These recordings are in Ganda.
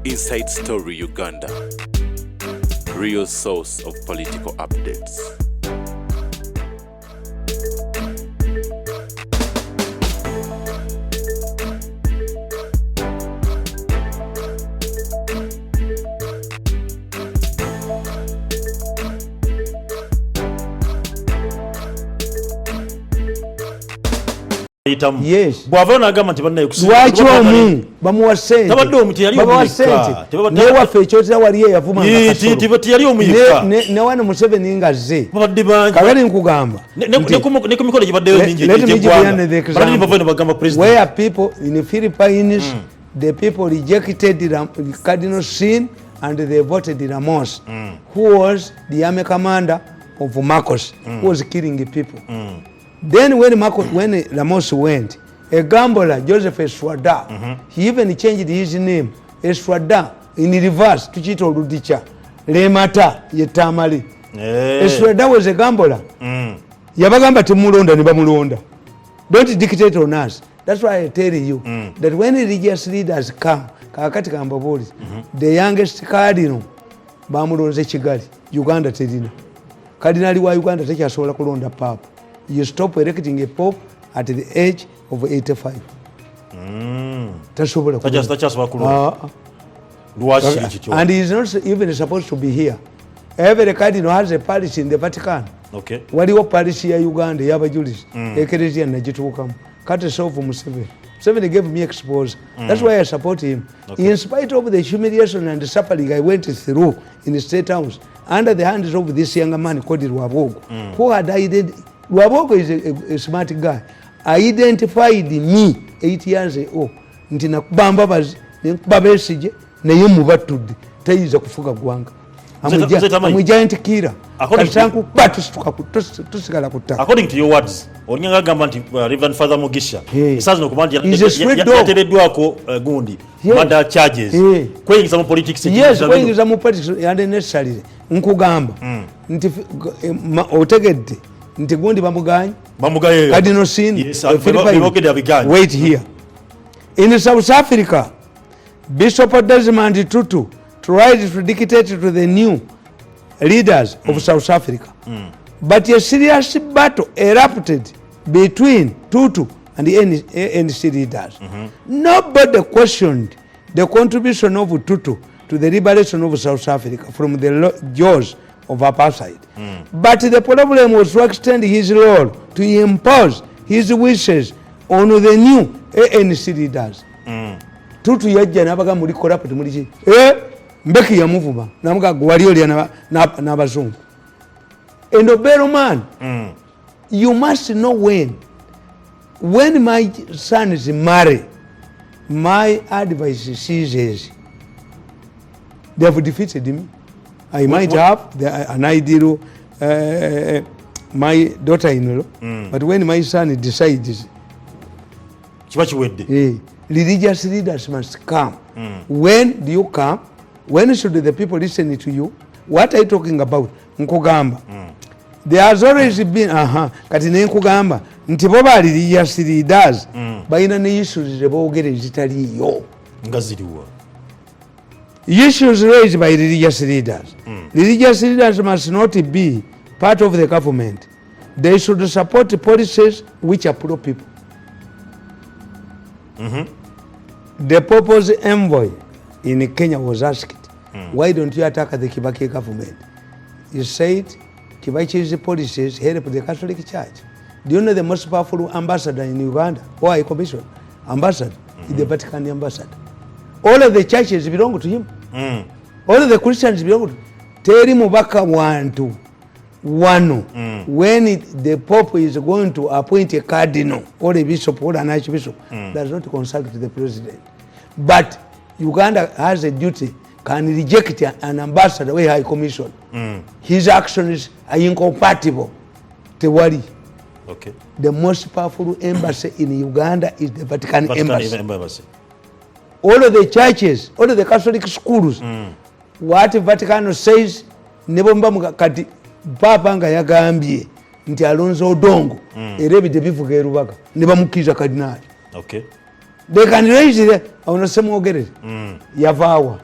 Inside Story Uganda, real source of political updates. Yes. Bwava nagamba nti bannaye kusiba. Lwaki omu bamuwa ssente. Tabadde omuti yali omuyika. Ne waffe ekyotera wali yavuma nakasolo. Tibati yali omuyika. Ne wano Museveni ngazze. Babadde bangi. Kagali nkugamba. Ne kumikono gibaddeyo mingi. Bali bavana bagamba president. Where people in the Philippines, the people rejected the Cardinal Sin and they voted Ramos, who was the army commander of Marcos, who was killing the people. Then when Ramos went, a gambler, Joseph Eswada, he even changed his name, Eswada, in reverse, to Chito Ludicha, Lemata, Tamale. Eswada was a gambler. Yabagamba Timulonda, Nibamulonda. Don't dictate on us. That's why I tell you that when religious leaders come, Kakati Kambaboli, the youngest cardinal, Bamulonze Chigali, Uganda Tedina. Cardinal wa Uganda take a solar Kulonda Papa. You stop electing a pope at the age of 85. And he is not even supposed to be here. Every cardinal has a parish in the Vatican. Okay. What you parish here Uganda, Yaba Julis, Ecclesia Najitukamam. Cut us off from Museveni. Museveni gave me exposure. That's why I support him. Okay. In spite of the humiliation and the suffering I went through in the State House, under the hands of this young man called Wabogo, who had identified. Wabogo is a smart guy. Identified me 8 years ago. Nti nakubamba bazi, nakubabesije, naye mubatudde. Tayiza kufuga gwanga. I'm a giant killer. Kasanku tusigala kutaka. According to your words, onyanga gamba nti Reverend Father Mugisha. Isazi nokumandi yatereddwako gundi. Murder charges. Kweyingiza mu politics. Yes, kweyingiza mu politics and necessarily. Nkugamba. Nti otegedde. Nti gundi bamuganye. Cardinal Sin. Yes, wait here. In South Africa, Bishop Desmond Tutu tried to dictate to the new leaders of South Africa. But a serious battle erupted between Tutu and the ANC leaders. Nobody questioned the contribution of Tutu to the liberation of South Africa from the jaws of apartheid. But the problem was to extend his role to impose his wishes on the new ANC leaders. Tutu yajja nabaga muri corrupt muri ki. Mbeki ya muvuma namuga gwali oli n'abazungu. And Obero man, you must know when my sons marry, my advice is they have defeated me. I might have an ideal, my daughter-in-law, but when my son decides, religious leaders must come. When do you come? When should the people listen to you? What are you talking about? Nkugamba. There has always been, kati ne nkugamba, nti bo bali religious leaders, balina ne issues zeboogere zitaliyo. Nga ziriwa. Issues raised by religious leaders. Religious leaders must not be part of the government. They should support policies which are pro-people. The Pope's envoy in Kenya was asked, why don't you attack the Kibaki government? He said, Kibaki's policies help the Catholic Church. Do you know the most powerful ambassador in Uganda? Or a commission? Ambassador? The Vatican ambassador. All of the churches belong to him. All of the Christians belong to him. Teri mubaka wantu wano. When the Pope is going to appoint a cardinal or a bishop or an archbishop, does not consult the president. But Uganda has a duty, can reject an ambassador or a high commission. His actions are incompatible. Tewari. Okay. The most powerful embassy in Uganda is the Vatican embassy. All of the churches, all of the Catholic schools, what Vatican says, nebomba mukati papa nga yagambye nti alonzo odongo erebide bivuga erubaga ne bamukiza kardinali. Okay. They can raise it. Onasema ogerere. Yavawa.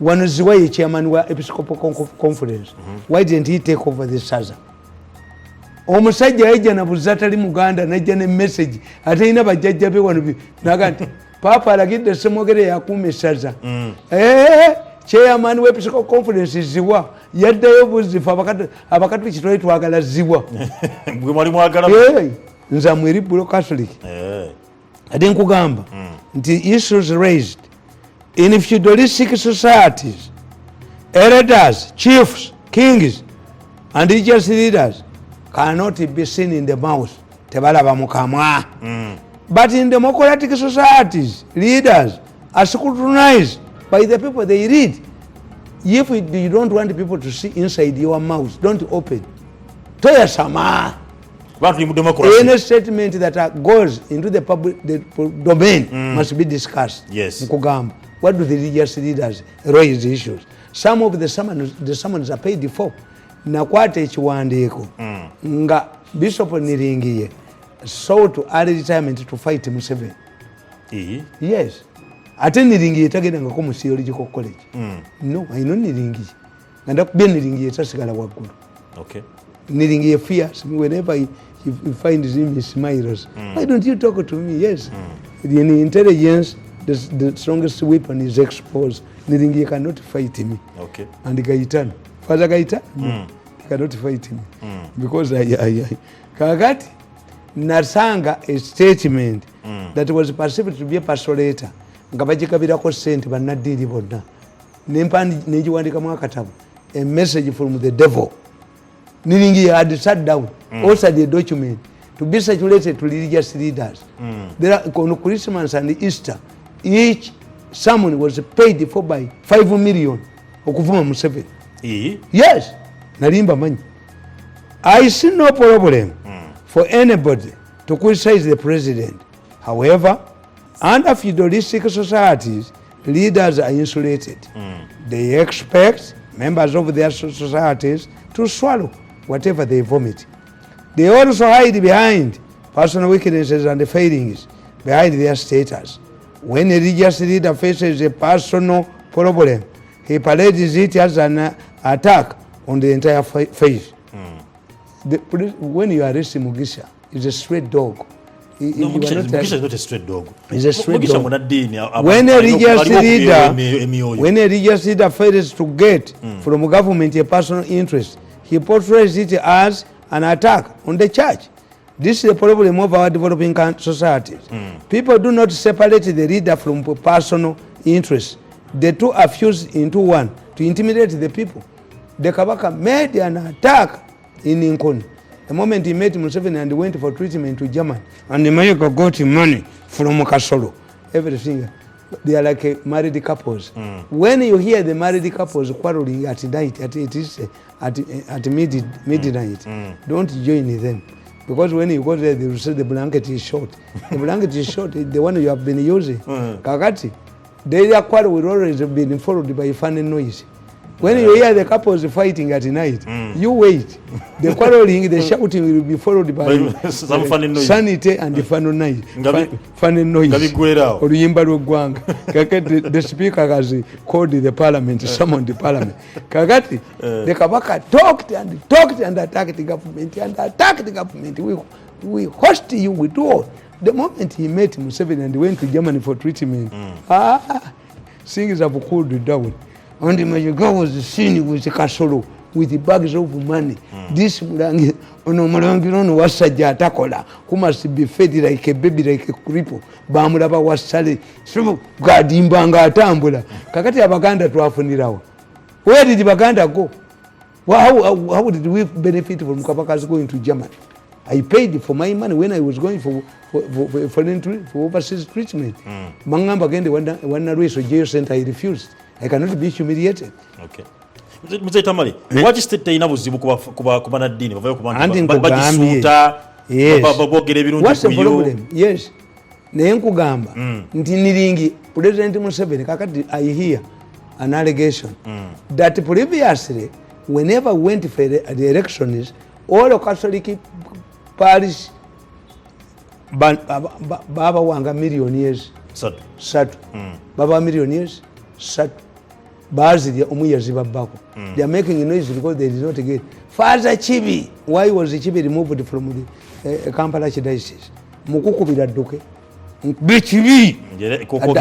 Wano Ziwa ye chairman wa Episcopal Conference. Why didn't he take over the Saza? Omusajja yajja na buzatali Muganda najja ne message ate ina bajjajja be wano naganti papa alagidde Semwogere yakuuma Saza. Chairman wa Episcopal Conference Ziwa yaddayo buzifu abakatoliki twali twagala Ziwa. Gwe mwali mwagala. Nza mweri bulo Catholic. Ate nkugamba nti issues raised in feudalistic societies, elders, chiefs, kings, and religious leaders cannot be seen in the mouth. Tebalaba mukamwa. But in democratic societies, leaders are scrutinized by the people they lead. If you don't want people to see inside your mouth, don't open. Toya sama. Any statement that goes into the public domain must be discussed. Yes. Mukugamba. What do the religious leaders raise issues? Some of the summons are paid for. Nakwate ekiwandiiko nga Bishop Niringiye sought early retirement to fight Museveni. Yes. Ate Niringiye tagedangako mu theological college. No, I know Niringiye. Nganda kubye Niringiye tasigala waggulu. Okay. Niringiye fears me whenever he finds him, he smiles. Why don't you talk to me? Yes. The intelligence, the strongest weapon is exposed. Niringiye cannot fight me. Okay. And Gaitano. Father Gaitano cannot fight me. Because I Kakati nasanga a statement that was perceived to be a pastorata. Ngabajikabirako sente banadiri bonna. Nempandi nejiwandikamu akatabu. A message from the devil. Niringiye had sat down, also the document to be circulated to religious leaders. There are on Christmas and Easter, each sermon was paid for by 5 million. Okuvuma Museveni. Yes. Nalimba manyi. I see no problem for anybody to criticize the president. However, under feudalistic societies, leaders are insulated. They expect members of their societies to swallow whatever they vomit. They also hide behind personal weaknesses and failings, behind their status. When a religious leader faces a personal problem, he parades it as an attack on the entire faith. When you arrest Mugisha, he's a straight dog. Mugisha is not a straight dog. He's a straight dog. When a religious leader fails to get from government a personal interest, he portrays it as an attack on the church. This is the problem of our developing societies. People do not separate the leader from personal interest. The two are fused into one to intimidate the people. The Kabaka made an attack in Nkoni. The moment he met Museveni and went for treatment to Germany, and the America got money from Kasolo, everything. They are like married couples. When you hear the married couples quarreling at night, at midnight, don't join them. Because when you go there, they will say the blanket is short. The blanket is short, the one you have been using. Kakati, their quarrel will always be followed by fun and noise. When you hear the couples fighting at night, you wait. The quarreling, the shouting will be followed by some fun and noise. Sanity and the fun and noise. Fun and noise. The speaker has called the parliament, summoned the parliament. Kagati, the Kabaka talked and attacked the government We host you, we do all. The moment he met Museveni and went to Germany for treatment, things have cooled down. And the Majuga was seen with the Kasolo, with the bags of money. This Murangi, Onomarangiron was Sajatakola, who must be fed like a baby, like a cripple. Bamuraba was Sally, so Gadimbanga Tambula, Kakati Baganda to Afunirao. Where did Baganda go? How did we benefit from Kabakas going to Germany? I paid for my money when I was going for overseas treatment. Mangamba again, one race or jail center, I refused. I cannot be humiliated. Okay. Mzee Tamale, what is the ina buzibu kuba na dini? Yes. What's the problem? Yes. Naye nkugamba nti Niringi President Museveni kakati I hear an allegation that previously whenever went for the elections all Catholic parish baba wanga millionaires satu baba millionaires satu bazirya omuyaziba bako. They are making noise because they did not get. Father Chibi, why was Chibi removed from the Kampala Archdiocese? Mukukubira dduke. Bichibi.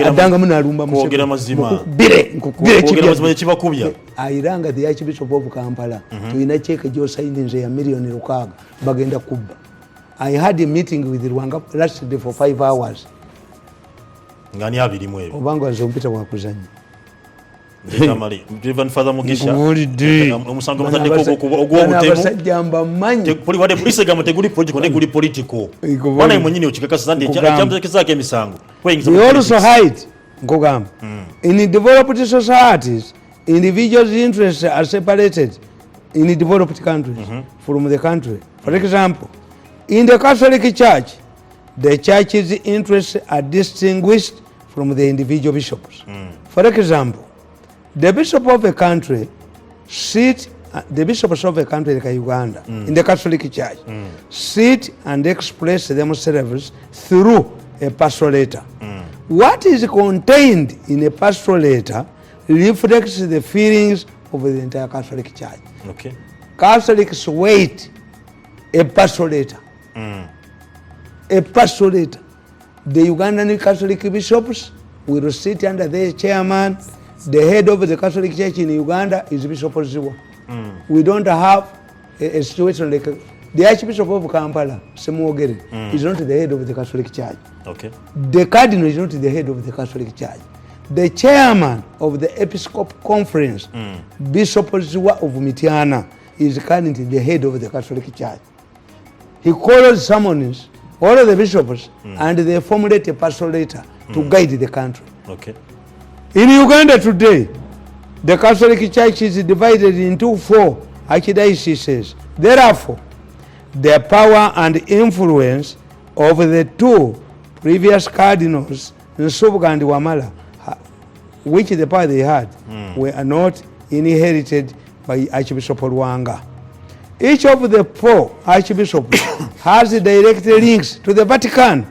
Adanga munalumba kwogera mazima. Nkukubire Chibi kibakubya. Airanga the Archbishop of Kampala. Tuyina check jo signings ya million rukaga bagenda kubba. I had a meeting with Rwanga last day for 5 hours. Ngani abiri mwe. Obango azompita kwa kuzanya. Tamale Reverend Father Mugisha. Omusango matande ko ogwobutemu. Abasajjamba manyi. Poli wade police gama teguli project ne guli political. Bana imonyini okikakasa sande kyamuzekizake emisango. We also hide ngogamba. In developed societies, individuals' interests are separated in developed countries from the country. For example, in the Catholic Church, the church's interests are distinguished from the individual bishops. For example, the bishop of a country the bishops of a country like Uganda in the Catholic Church sit and express themselves through a pastoral letter. What is contained in a pastoral letter reflects the feelings of the entire Catholic Church. Okay. Catholics wait a pastoral letter. A pastoral letter. The Ugandan Catholic bishops will sit under their chairman. The head of the Catholic Church in Uganda is Bishop Ziwa. We don't have a situation like the Archbishop of Kampala, Semuogere, is not the head of the Catholic Church. Okay. The Cardinal is not the head of the Catholic Church. The chairman of the Episcopal Conference, Bishop Ziwa of Mitiana, is currently the head of the Catholic Church. He calls summons all of the bishops and they formulate a pastoral letter to guide the country. Okay. In Uganda today, the Catholic Church is divided into 4 archdioceses. Therefore, the power and influence of the 2 previous cardinals, Nsubuga and Wamala, which the power they had, were not inherited by Archbishop Rwanga. Each of the 4 archbishops has direct links to the Vatican.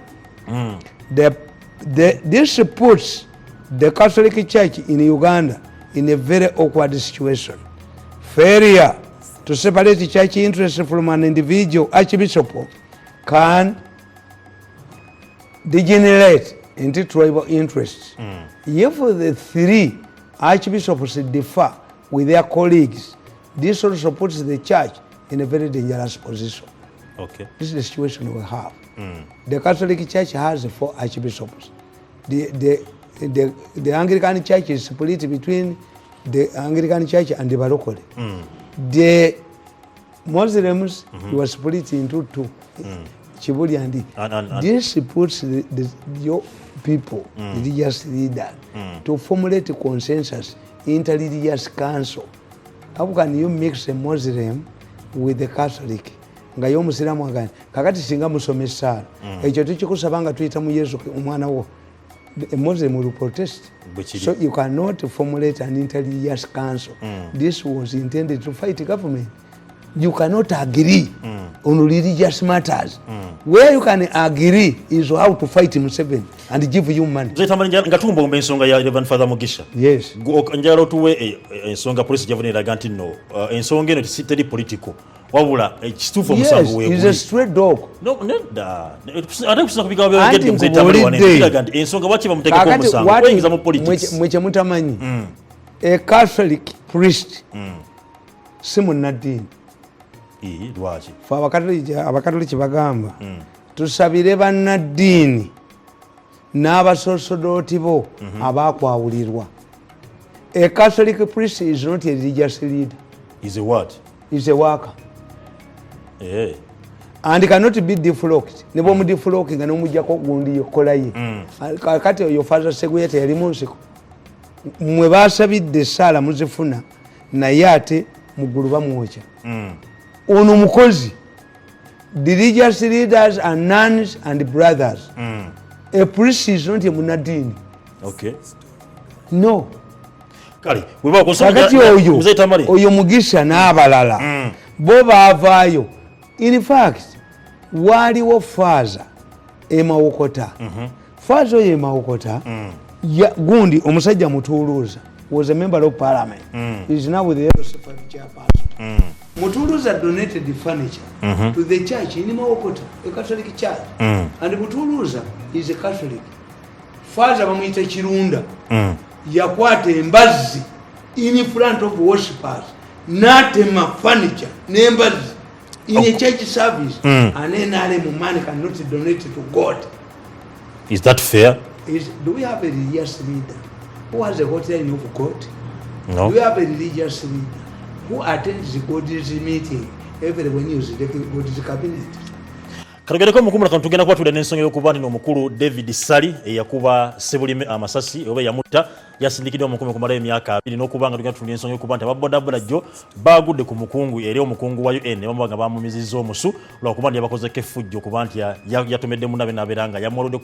This puts the Catholic Church in Uganda in a very awkward situation. Failure to separate church interests from an individual archbishop can degenerate into tribal interests. If the 3 archbishops differ with their colleagues, this also puts the church in a very dangerous position. Okay. This is the situation we have. The Catholic Church has 4 archbishops. The Anglican Church is split between the Anglican Church and the Barokole. The Muslims were split into 2, Chibuli and this puts your people, religious leaders, to formulate a consensus, interreligious council. How can you mix a Muslim with the Catholic? Nga yo musiramu agani kakati singa musomesa ekyo tukikusabanga tuyita mu Yesu omwana wo a Muslim will protest. So you cannot formulate an interreligious council. This was intended to fight the government. You cannot agree on religious matters. Where you can agree is how to fight Museveni and give you money. Ngatumba ensonga ya Reverend Father Mugisha. Yes. Njalo tuwe ensonga police javunira ganti no. Ensonga eno teri political. Wabula ekitufu omusango wewe. Yes, is a straight dog. No, neda. Ate kusaka kubiga byogedde muzetamali wane. Ensonga wachi bamutegeka omusango. Wengiza mu politics. Mweche mutamanyi. A Catholic priest. Si munnaddiini. Lwaki? Fe abakatoliki bagamba tusabire bannaddiini n'abasosodooti bo abaakwawulirwa. A Catholic priest is not a religious leader. Is a what? Is a worker. Yeah. And cannot be deflocked. Ne bw'omudiflocking nga n'omuggyako gundi yokkola ye. Kati oyo Father Seguyete yali mu nsiko. Mmwe baasabidde essaala muzifuna naye ate mu ggulu bamwokya. Ono mukozi. The religious leaders are nuns and brothers. A priest is not a munadini. Okay. No. Kali, kakati oyo Mugisha n'abalala bo baavaayo. In fact, waliwo Faaza Emawokota. Faaza oyo Emawokota gundi omusajja mutuuluuza was a member of parliament. He is now with the Eurosafari chairperson. Mutuluza donated the furniture to the church in Mawokota, a Catholic church. And Mutuluza is a Catholic. Father Mamita Chirunda, Yakwate Mbazi, in front of worshippers, not furniture, neighbors, in a church service, and then money cannot donate to God. Is that fair? Do we have a religious leader who has a hotel in Kooti? No. Do we have a religious leader who attends the Kooti's meeting every when he is the Kooti's cabinet? Karagereko mukumula kan tugenda kwatula n'ensonga y'okuba nti omukulu David Sali eyakuba Sebulime amasasi oba yamutta yasindikidwa mu 10 kumala emyaka 2 n'okubanga tugenda tufuna ensonga y'okuba nti ababodaboda jo bagudde ku mukungu eri omukungu wa UN bambaga bamumizizza omusu lwakuba nti yabakozeko effujjo kuba nti yatomedde munnabe n'abeera nga yamwolodde